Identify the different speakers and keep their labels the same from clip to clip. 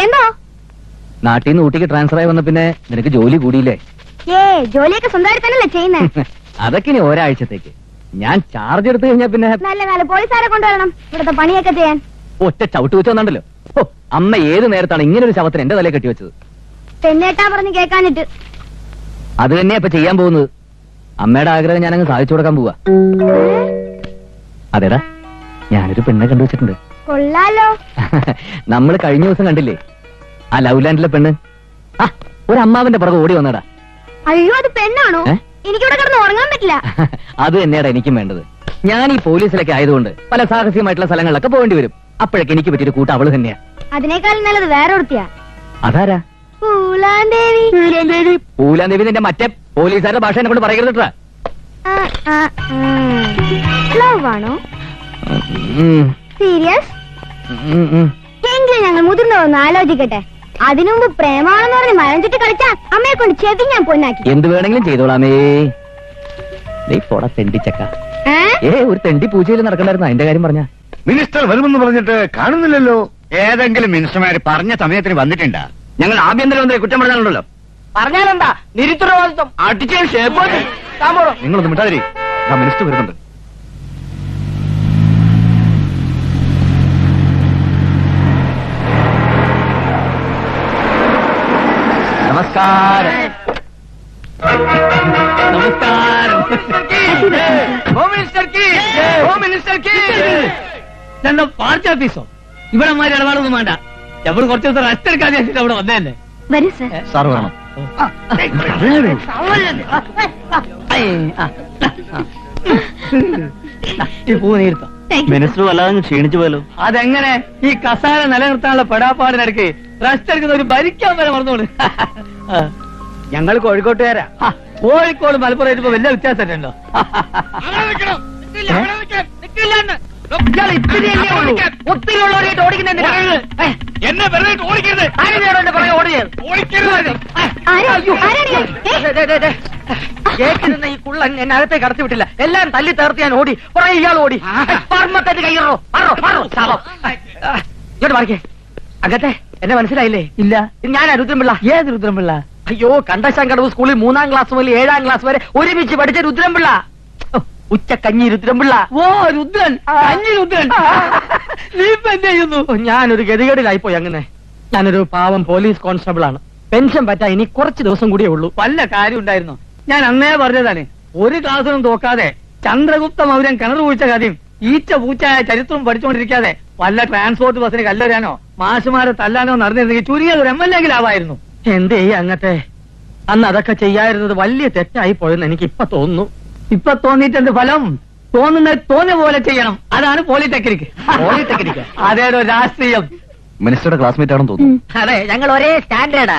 Speaker 1: എന്തോ
Speaker 2: നാട്ടിൽ നിന്ന് ഊട്ടിക്ക് ട്രാൻസ്ഫർ ആയി വന്ന പിന്നെ നിനക്ക് ജോലി കൂടിയില്ലേ?
Speaker 1: ജോലിയൊക്കെ സ്വന്തമായിട്ട് തന്നെയല്ലേ ചെയ്യുന്നത്?
Speaker 2: അതൊക്കെ ഇനി ഒരാഴ്ചത്തേക്ക്. ഞാൻ ചാർജ് എടുത്തു കഴിഞ്ഞാൽ പിന്നെ
Speaker 1: നല്ല കാലം പോലീസുകാരെ കൊണ്ടുവരണം ഇവിടുത്തെ പണിയൊക്കെ ചെയ്യാൻ.
Speaker 2: ഒറ്റ ചവിട്ട് വെച്ച് വന്നുണ്ടല്ലോ. ഓ, അമ്മ ഏത് നേരത്താണ് ഇങ്ങനെ ഒരു ശവത്തിന് എന്റെ തലയെ കെട്ടിവെച്ചത്?
Speaker 1: പെണ്ണേട്ടാ പറഞ്ഞ് കേൾക്കാനിട്ട്.
Speaker 2: അത് തന്നെയാ ഇപ്പൊ ചെയ്യാൻ പോകുന്നത്. അമ്മയുടെ ആഗ്രഹം ഞാനങ്ങ് സാധിച്ചു കൊടുക്കാൻ പോവാ. അതെടാ, ഞാനൊരു പെണ്ണെ കണ്ടുവച്ചിട്ടുണ്ട്.
Speaker 1: കൊള്ളാലോ.
Speaker 2: നമ്മൾ കഴിഞ്ഞ ദിവസം കണ്ടില്ലേ ആ ലവ് ലാൻഡിലെ പെണ്ണ്? ആ, ഒരു അമ്മാവന്റെ പുറകെ ഓടി വന്നടാ.
Speaker 1: അയ്യോ, അത് പെണ്ണാണോ? എനിക്കിവിടെ കിടന്ന് ഉറങ്ങാൻ പറ്റില്ല.
Speaker 2: അത് തന്നെയാടാ എനിക്കും വേണ്ടത്. ഞാൻ ഈ പോലീസിലൊക്കെ ആയതുകൊണ്ട് പല സാഹസികമായിട്ടുള്ള സ്ഥലങ്ങളിലൊക്കെ പോകേണ്ടി വരും. അപ്പോഴൊക്കെ എനിക്ക് പറ്റിയൊരു കൂട്ടം അവള് തന്നെയാ.
Speaker 1: അതിനേക്കാളും നല്ലത് വേറെ ഒരുത്തിയാ.
Speaker 2: അതാരാ?
Speaker 1: പൂലാന്തേവി.
Speaker 2: പൂലാന്തേവി നിന്റെ മറ്റേ പോലീസുകാരുടെ ഭാഷ എന്നെ കൊണ്ട് പറയരുത്.
Speaker 1: ലവ് ആണോ? സീരിയസ്? എങ്കിലും ഞങ്ങൾ മുതിർന്നതൊന്ന് ആലോചിക്കട്ടെ. അതിനുമുമ്പ് പ്രേമാണെന്ന് പറഞ്ഞ് മരം ചുറ്റി കളിച്ചാ അമ്മയെ കൊണ്ട് ചെവി ഞാൻ പൊന്നാക്കി.
Speaker 2: എന്ത് വേണമെങ്കിലും ചെയ്തോളാമേ. തെണ്ടിച്ചക്ക. ഒരു തെണ്ടി പൂജയിൽ നടക്കണ്ടായിരുന്നു. അതിന്റെ കാര്യം പറഞ്ഞ
Speaker 3: മിനിസ്റ്റർ വരുമെന്ന് പറഞ്ഞിട്ട് കാണുന്നില്ലല്ലോ.
Speaker 4: ഏതെങ്കിലും മിനിസ്റ്റർമാര് പറഞ്ഞ സമയത്തിന് വന്നിട്ടുണ്ടാ?
Speaker 2: ഞങ്ങൾ ആഭ്യന്തരമന്ത്രി കുറ്റം പറഞ്ഞാലുണ്ടല്ലോ.
Speaker 5: പറഞ്ഞാലെന്താ നിരുത്തരവാദിത്വം അടിച്ച ഷേപ്പ്.
Speaker 3: നിങ്ങളൊന്ന് മിണ്ടാതിരി. മിനിസ്റ്റർ വരുന്നുണ്ട്.
Speaker 2: നമസ്കാരം. നമസ്കാരം.
Speaker 5: ഇതെന്താ പാർട്ടി ഓഫീസോ? ഇവിടെ മാതിരി ഇടപാടൊന്നും വേണ്ട. എവിടെ കുറച്ച് ദിവസം റെസ്റ്റ് എടുക്കാൻ വെച്ചിട്ട് അവിടെ വന്നതല്ലേ.
Speaker 1: വരൂ സർ.
Speaker 3: സാർ വേണം.
Speaker 5: പൂ നീർത്തോ?
Speaker 2: മിനിസ്റ്റർ വല്ലാതെ ക്ഷീണിച്ചു പോലോ.
Speaker 5: അതെങ്ങനെ? ഈ കസാര നിലനിർത്താനുള്ള പെടാപ്പാടിനിടയ്ക്ക് റെസ്റ്റ് എടുക്കുന്ന ഒരു ഭരിക്കാൻ വരെ മറന്നോളൂ.
Speaker 2: ഞങ്ങൾ കോഴിക്കോട്ടുകാരാ.
Speaker 5: കോഴിക്കോട് മലപ്പുറം ഇപ്പൊ വലിയ വ്യത്യാസം ഉണ്ടോ? ഒത്തിരി ഉള്ളവരായിട്ട് ഓടിക്കുന്ന
Speaker 4: എന്നെ വെറുതെ ഓടിക്കരുത്.
Speaker 5: കേട്ടിരുന്ന ഈ കുള്ളൻ എന്നെ അകത്തേക്ക് കടത്തി വിട്ടില്ല. എല്ലാം തല്ലി തേർത്ത് ഞാൻ ഓടി. കുറെ ഇയാൾ ഓടി. പർമ്മത്തേക്ക് കയ്യറോ. ഇങ്ങോട്ട് മാറിക്കേ. അകത്തെ എന്നെ മനസ്സിലായില്ലേ? ഇല്ല. ഞാനാ രുദ്രൻപിള്ള. ഏത് രുദ്രൻപിള്ള? അയ്യോ, കണ്ടശാങ്കടവ് സ്കൂളിൽ 3ാം ക്ലാസ് മുതൽ 7ാം ക്ലാസ് വരെ ഒരുമിച്ച് പഠിച്ച രുദ്രൻപിള്ള. ഉച്ചക്കഞ്ഞി രുദ്രൻപിള്ള. ഓ, രുദ്രൻ. കഞ്ഞി രുദ്രൻ. നീ ഇപ്പൊ എന്ത് ചെയ്യുന്നു? ഞാനൊരു ഗതികേടിലായിപ്പോയി. അങ്ങനെ ഞാനൊരു പാവം പോലീസ് കോൺസ്റ്റബിൾ ആണ്. പെൻഷൻ പറ്റാൻ ഇനി കുറച്ച് ദിവസം കൂടിയേ ഉള്ളൂ. വല്ല കാര്യം ഉണ്ടായിരുന്നു? ഞാൻ അന്നേ പറഞ്ഞതാണ്, ഒരു ക്ലാസ്സിനും തോക്കാതെ ചന്ദ്രഗുപ്ത മൗര്യൻ കിണർ കുഴിച്ച കഥയും ഈച്ച പൂച്ചായ ചരിത്രവും പഠിച്ചുകൊണ്ടിരിക്കാതെ വല്ല ട്രാൻസ്പോർട്ട് ബസ്സിന് കല്ലെറിയാനോ മാഷുമാരെ തല്ലാനോ നടന്നിരുന്നെങ്കിൽ ചുരുങ്ങിയത് ഒരു MLA ആവായിരുന്നു. എന്തേ അങ്ങത്തെ? അന്ന് അതൊക്കെ ചെയ്യാതിരുന്നത് വലിയ തെറ്റായി പോയെന്ന് എനിക്ക് ഇപ്പൊ തോന്നുന്നു. ഇപ്പൊ തോന്നിയിട്ടെന്ത് ഫലം? തോന്നുന്നത് തോന്നിയ പോലെ ചെയ്യണം. അതാണ് പോളിടെക്നിക്. പോളിടെക്നിക് അതേടോ രാഷ്ട്രീയം.
Speaker 3: മിനിസ്റ്ററുടെ ക്ലാസ്മേറ്റ് ആണെന്ന് തോന്നുന്നു.
Speaker 5: അതെ, ഞങ്ങൾ ഒരേ സ്റ്റാൻഡേർഡാ.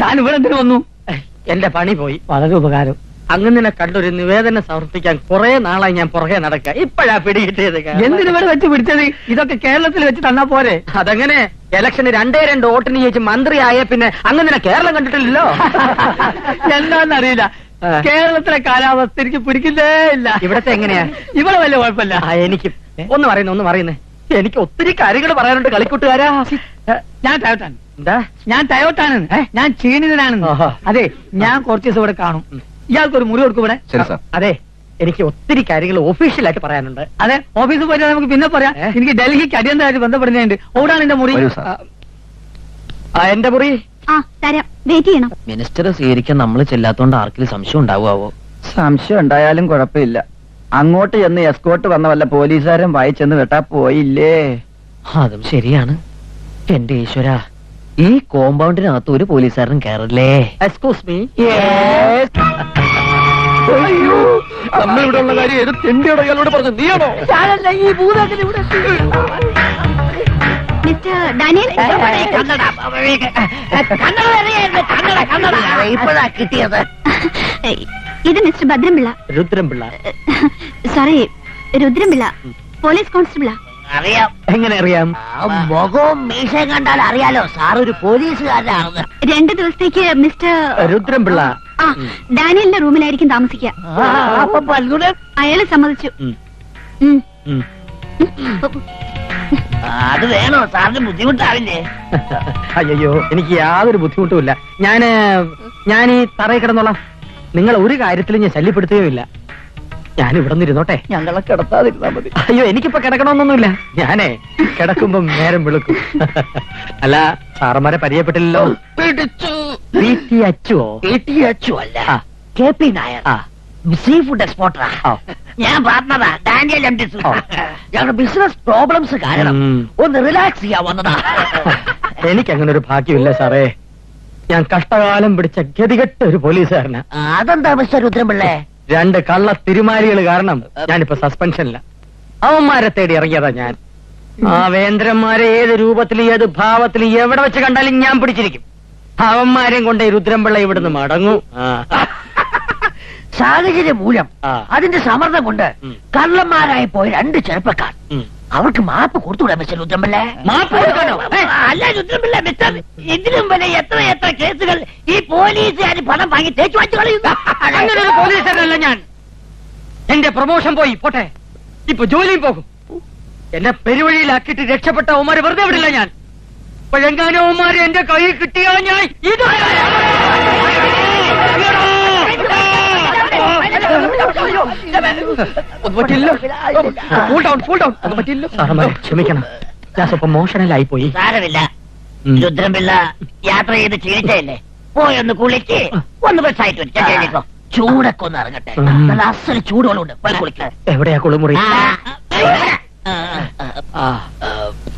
Speaker 5: ഞാൻ ഇവിടെ എന്തിനു വന്നു? എന്റെ പണി പോയി. വളരെ ഉപകാരം. അങ്ങനെ കണ്ടൊരു നിവേദനം സമർപ്പിക്കാൻ കുറെ നാളായി ഞാൻ പുറകെ നടക്കുക. ഇപ്പോഴാ പിടികിട്ടിയത്. എന്തിനിവിടെ വെച്ച് പിടിച്ചത്? ഇതൊക്കെ കേരളത്തിൽ വെച്ച് തന്നാ പോരെ? അതങ്ങനെ ഇലക്ഷന് 2 വോട്ടിന് ചോദിച്ച് മന്ത്രിയായ പിന്നെ അങ്ങനെ കേരളം കണ്ടിട്ടില്ലല്ലോ. എന്താന്നറിയില്ല. കേരളത്തിലെ കാലാവസ്ഥ എനിക്ക് പിടിക്കുന്നേ ഇല്ല. ഇവിടത്തെ എങ്ങനെയാ? ഇവിടെ വലിയ കുഴപ്പമില്ല. എനിക്ക് ഒന്ന് പറയുന്നേ എനിക്ക് ഒത്തിരി കാര്യങ്ങൾ പറയാനുണ്ട് കളിക്കൂട്ടുകാരാ. ഞാൻ ടയോട്ടാണ്. എന്താ? ഞാൻ ടയോട്ടാണ്. ഞാൻ ക്ഷീണിതനാണ്. അതെ, ഞാൻ കുറച്ച് ദിവസം ഇവിടെ കാണും. ഇയാൾക്കൊരു മുറി കൊടുക്കും ഇവിടെ. അതെ, എനിക്ക് ഒത്തിരി കാര്യങ്ങൾ ഒഫീഷ്യലായിട്ട് പറയാനുണ്ട്. അതെ, ഓഫീസിൽ പോയിട്ട് നമുക്ക് പിന്നെ പറയാം. എനിക്ക് ഡൽഹിക്ക് അടിയന്തരമായിട്ട് ബന്ധപ്പെടുന്നുണ്ട്. ഓടാണ് എന്റെ മുറി. എന്റെ മുറി
Speaker 1: വെയിറ്റ് ചെയ്യണം.
Speaker 2: മിനിസ്റ്റർ സ്വീകരിക്കാൻ നമ്മൾ ചെല്ലാത്തോണ്ട് ആർക്കെങ്കിലും സംശയം ഉണ്ടാവുമോ?
Speaker 6: സംശയം ഉണ്ടായാലും കുഴപ്പമില്ല. അങ്ങോട്ട് ചെന്ന് എസ്കോട്ട് വന്ന വല്ല പോലീസുകാരൻ വായിച്ചെന്ന് വെട്ടാ പോയില്ലേ?
Speaker 2: അതും ശരിയാണ്. എന്റെ ഈശ്വര, ഈ കോമ്പൗണ്ടിനകത്ത് ഒരു പോലീസുകാരൻ കയറില്ലേ?
Speaker 5: Excuse me.
Speaker 3: നമ്മളിവിടെ ഉള്ള കാര്യം ഏത് തെണ്ടിയോടെ ഇയാളോട് പറഞ്ഞു? നീയാണോ?
Speaker 5: ഈ ഭൂതത്തിന് ഇവിടെ
Speaker 1: മിസ്റ്റർ ഡാനിയൽ,
Speaker 5: ഇപ്പോഴാ കിട്ടിയത്.
Speaker 1: ഇത് mister Bhadran Pillai.
Speaker 5: Rudran Pillai.
Speaker 1: Sorry, Rudran Pillai, police കോൺസ്റ്റബിളാ.
Speaker 5: അറിയാം. എങ്ങനെ അറിയാം? മുഖവും മീശയും കണ്ടാൽ അറിയാലോ സാർ ഒരു പോലീസുകാരനാണെന്ന്.
Speaker 1: 2 ദിവസത്തേക്ക് മിസ്റ്റർ
Speaker 5: രുദ്രൻപിള്ള
Speaker 1: ഡാനിയലിന്റെ റൂമിലായിരിക്കും താമസിക്കുക.
Speaker 5: അപ്പൊ
Speaker 1: അയാള് സമ്മതിച്ചു. ഉം.
Speaker 5: ഉം.
Speaker 7: അത് വേണോ സാറിന് ബുദ്ധിമുട്ടാവില്ലേ?
Speaker 5: അയ്യോ എനിക്ക് യാതൊരു ബുദ്ധിമുട്ടുമില്ല. ഞാൻ ഈ തറയിൽ കിടന്നോളാം. നിങ്ങൾ ഒരു കാര്യത്തിലും ഞാൻ ശല്യപ്പെടുത്തുകയുമില്ല. ഞാൻ ഇവിടെ നിന്ന് ഇരുന്നോട്ടെ.
Speaker 6: ഞങ്ങളെ കിടത്താതിരുന്നാ മതി.
Speaker 5: അയ്യോ എനിക്കിപ്പോ കിടക്കണമെന്നൊന്നുമില്ല. ഞാനേ കിടക്കുമ്പം നേരം വെളുക്കും. അല്ല സാറന്മാരെ പരിചയപ്പെട്ടില്ലല്ലോ. PT അച്ചുവോ?
Speaker 7: ATH അല്ല, KP നായർ,
Speaker 5: ആ
Speaker 7: സീ ഫുഡ് എക്സ്പോർട്ടറാ.
Speaker 5: ആ.
Speaker 7: ഞാൻ പാർട്ണറാ, ഡാനിയൽ MD.
Speaker 5: ആ.
Speaker 7: ഞങ്ങളുടെ ബിസിനസ് പ്രോബ്ലംസ് കാരണം
Speaker 5: ഉം.
Speaker 7: ഒന്ന് റിലാക്സ് ചെയ്യാൻ വന്നതാ.
Speaker 5: എനിക്കങ്ങനെ ഒരു ഭാഗ്യമില്ല സാറേ. ഞാൻ കഷ്ടകാലം പിടിച്ച ഗതികെട്ട ഒരു പോലീസുകാരനാ.
Speaker 7: അതെന്താ മിസ്റ്റർ രുദ്രൻപിള്ളേ?
Speaker 5: 2 കള്ള തിരുമാലികൾ കാരണം ഞാനിപ്പോ സസ്പെൻഷനില്ല. അവന്മാരെ തേടി ഇറങ്ങിയതാ ഞാൻ. ആ വേന്ദ്രന്മാരെ ഏത് രൂപത്തിലും ഏത് ഭാവത്തിലും എവിടെ വെച്ച് കണ്ടാലും ഞാൻ പിടിച്ചിരിക്കും. അവന്മാരെയും കൊണ്ട് ഈ രുദ്രൻപിള്ള ഇവിടുന്ന് മടങ്ങൂ.
Speaker 7: സാഹചര്യം മൂലം
Speaker 5: ആ.
Speaker 7: അതിന്റെ സമ്മർദ്ദം കൊണ്ട്
Speaker 5: ഉം.
Speaker 7: കള്ളന്മാരായി പോയ 2 ചെറുപ്പക്കാർ.
Speaker 5: ഉം.
Speaker 7: അവർക്ക് മാപ്പ് കൊടുത്തുകൂടാ മിസ്റ്റർ രുദ്രൻപിള്ളേ?
Speaker 5: മാപ്പ് കൊടുക്കാനോ?
Speaker 7: അല്ല രുദ്രൻപിള്ള മിസ്റ്റർ, ഇതിലും വരെ എത്ര കേസുകൾ ഈ പോലീസുകാർ പണം വാങ്ങി തേച്ചു വാങ്ങിച്ചു കളയുന്നു.
Speaker 5: അങ്ങനെ ഒരു പോലീസുകാരനല്ല ഞാൻ. എന്റെ പ്രൊമോഷൻ പോയി പോട്ടെ, ഇപ്പൊ ജോലിയും പോകും. എന്നെ പെരുവഴിയിലാക്കിയിട്ട് രക്ഷപ്പെട്ട അവന്മാരെ വെറുതെ വിടില്ല ഞാൻ. അപ്പോഴെങ്ങാനും അവന്മാരെ എന്റെ കയ്യിൽ കിട്ടിയാ ഞാൻ ഇത് ക്ഷമിക്കണം, ഞാൻ സ്വപ്പം മോഷണലായി പോയി.
Speaker 7: സാരമില്ല
Speaker 5: ഉം.
Speaker 7: രുദ്രൻപിള്ള, യാത്ര ചെയ്ത് ക്ഷീണിച്ചല്ലേ, പോയൊന്ന് കുളിക്ക്, ഒന്ന് ബസ്സായിട്ട് വരും. ചൂടൊക്കെ ഒന്ന് ഇറങ്ങട്ടെ.
Speaker 5: ഉം.
Speaker 7: നല്ല അസല് ചൂടുകളുണ്ട്, പോയി കുളിക്ക.
Speaker 5: എവിടെയാ കുളിമുറി?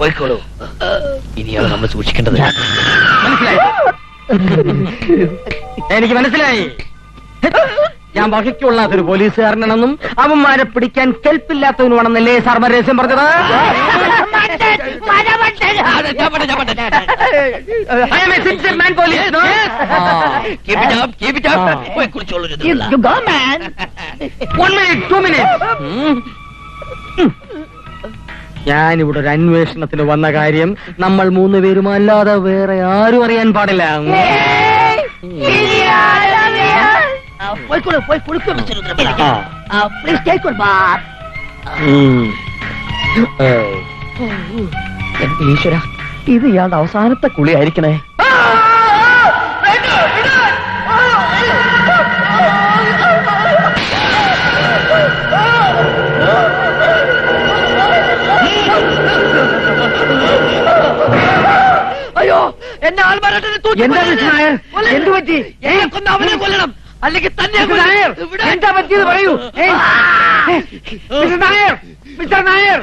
Speaker 7: പോയിക്കോളൂ. ഇനിയാണ് നമ്മൾ സൂക്ഷിക്കേണ്ടത്.
Speaker 5: എനിക്ക് മനസ്സിലായി, ഞാൻ വകയ്ക്കൊള്ളാത്തൊരു പോലീസുകാരനാണെന്നും അവന്മാരെ പിടിക്കാൻ കെൽപ്പില്ലാത്തവനുമാണെന്നല്ലേ സാർമാർ രഹസ്യം പറഞ്ഞത്? I am a sincere man, police, no?
Speaker 7: പോയി കുളിച്ചോളൂ.
Speaker 5: 1 minute, 2 minutes. ഞാനിവിടെ ഒരു അന്വേഷണത്തിന് വന്ന കാര്യം നമ്മൾ 3 പേരും അല്ലാതെ വേറെ ആരും അറിയാൻ പാടില്ല.
Speaker 7: പോയിക്കോളൂ, പോയി കുളിക്കൂ മിസ്റ്റർ രുദ്രൻപിള്ള.
Speaker 5: ആ.
Speaker 7: Please take your Baat.
Speaker 5: എന്റെ ഈശ്വര, ഇത് ഇയാളുടെ അവസാനത്തെ കുളി ആയിരിക്കണേ.
Speaker 7: അയ്യോ, എന്നെ ആൾമാരാട്ടെ
Speaker 5: എന്താ മിസ്റ്റർ നായർ? എന്ത് പറ്റി?
Speaker 7: അവനെ കൊല്ലണം, അല്ലെങ്കിൽ തന്നെ
Speaker 5: മിസ്റ്റർ നായർ, എന്താ പറ്റിയത് പറയൂ. Mister Nair, mister Nair.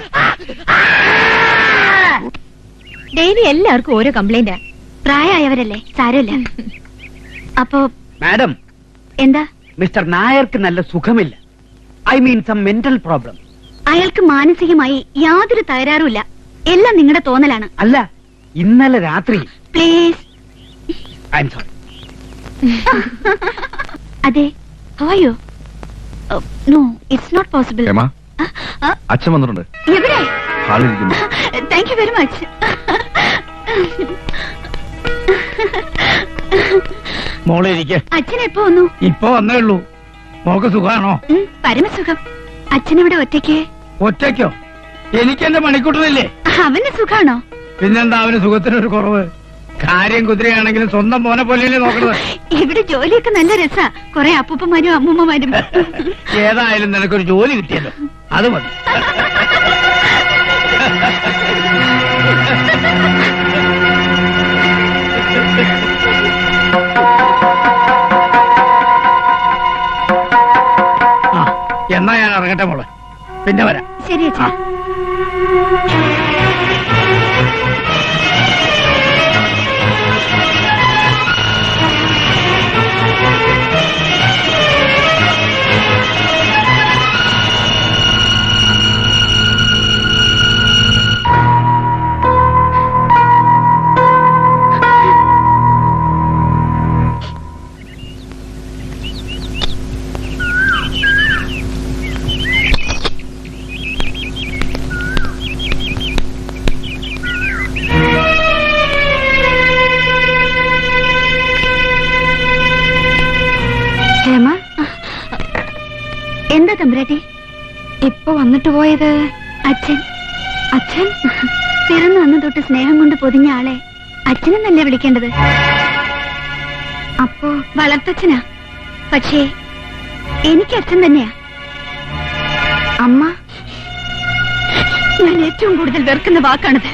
Speaker 1: Daily എല്ലാവർക്കും ഓരോ കംപ്ലൈന്റാ. പ്രായമായവരല്ലേ, സാരമില്ല. അപ്പോ
Speaker 6: മാഡം,
Speaker 1: എന്താ?
Speaker 6: മിസ്റ്റർ നായർക്ക് നല്ല സുഖമില്ല. I mean some mental problem.
Speaker 1: അയാൾക്ക് മാനസികമായി യാതൊരു തകരാറുമില്ല. എല്ലാം നിങ്ങളുടെ തോന്നലാണ്.
Speaker 6: അല്ല, ഇന്നലെ രാത്രി
Speaker 1: പ്ലീസ്.
Speaker 6: I am sorry.
Speaker 1: അതെ, ഹോയോ? No, it's not possible.
Speaker 3: Hema, അച്ഛൻ വന്നിട്ടുണ്ട്,
Speaker 1: എവിടെ?
Speaker 3: ഹാളിലിരിക്കുന്നു.
Speaker 1: Thank you very much.
Speaker 6: മോളെ ഇരിക്കെ.
Speaker 1: അച്ഛൻ എപ്പോ വന്നു?
Speaker 6: ഇപ്പൊ വന്നേ ഉള്ളൂ. മോക്ക് സുഖാണോ?
Speaker 1: പരമസുഖം. അച്ഛനിവിടെ ഒറ്റയ്ക്ക്?
Speaker 6: ഒറ്റയ്ക്കോ? എനിക്ക് എന്റെ മണിക്കൂട്ടനില്ലേ?
Speaker 1: അവന് സുഖാണോ?
Speaker 6: പിന്നെന്താ അവന് സുഖത്തിനൊരു കുറവ്? കാര്യം കുതിരയാണെങ്കിലും സ്വന്തം മോനെ പോലെയല്ലേ നോക്കണത്.
Speaker 1: ഇവിടെ ജോലിയൊക്കെ നല്ല രസാ. കൊറേ അപ്പൂപ്പന്മാരും അമ്മൂമ്മമാരും.
Speaker 6: ഏതായാലും നിനക്കൊരു ജോലി കിട്ടിയല്ലോ, അത് മതി. എന്നാ ഞാൻ ഇറങ്ങട്ടെ മോളെ, പിന്നെ വരാം.
Speaker 1: ശരി അച്ഛാ. എന്താ തമ്പുരാട്ടി? ഇപ്പൊ വന്നിട്ട് പോയത് അച്ഛൻ. അച്ഛൻ പിറന്നു വന്നു തൊട്ട് സ്നേഹം കൊണ്ട് പൊതിഞ്ഞ ആളെ അച്ഛനെന്നല്ലേ വിളിക്കേണ്ടത്? അപ്പോ വളർത്തച്ഛനാ. പക്ഷേ എനിക്ക് അച്ഛൻ തന്നെയാ. അമ്മ, ഞാൻ ഏറ്റവും കൂടുതൽ വെറുക്കുന്ന വാക്കാണത്.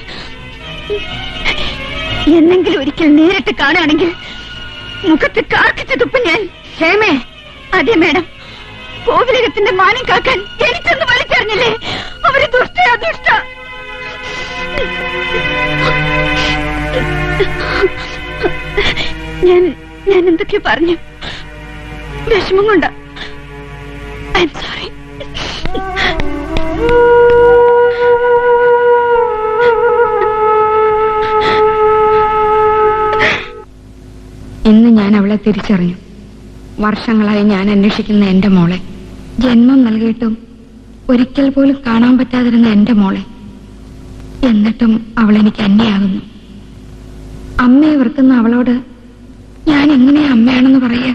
Speaker 1: എന്നെങ്കിലും ഒരിക്കൽ നേരിട്ട് കാണുകയാണെങ്കിൽ മുഖത്ത് കാർക്കിച്ചു തുപ്പും ഞാൻ. ക്ഷേമേ, അതെ മേഡം, കോവിലകത്തിന്റെ മാനം കാക്കാൻ എനിക്കൊന്ന് വലിച്ചെറിഞ്ഞില്ലേ? അവര് ദുഷ്ടയാ, ദുഷ്ട. ഞാൻ എന്തൊക്കെ പറഞ്ഞു? വിഷമം കൊണ്ടാ. I am sorry.
Speaker 8: ഇന്ന് ഞാൻ അവളെ തിരിച്ചറിഞ്ഞു. വർഷങ്ങളായി ഞാൻ അന്വേഷിക്കുന്ന എന്റെ മോളെ, ജന്മം നൽകിയിട്ടും ഒരിക്കൽ പോലും കാണാൻ പറ്റാതിരുന്ന എന്റെ മോളെ. എന്നിട്ടും അവൾ എനിക്ക് അന്യയാകുന്നു. അമ്മയെ വെറുക്കുന്ന അവളോട് ഞാൻ എങ്ങനെയാ അമ്മയാണെന്ന് പറയാ?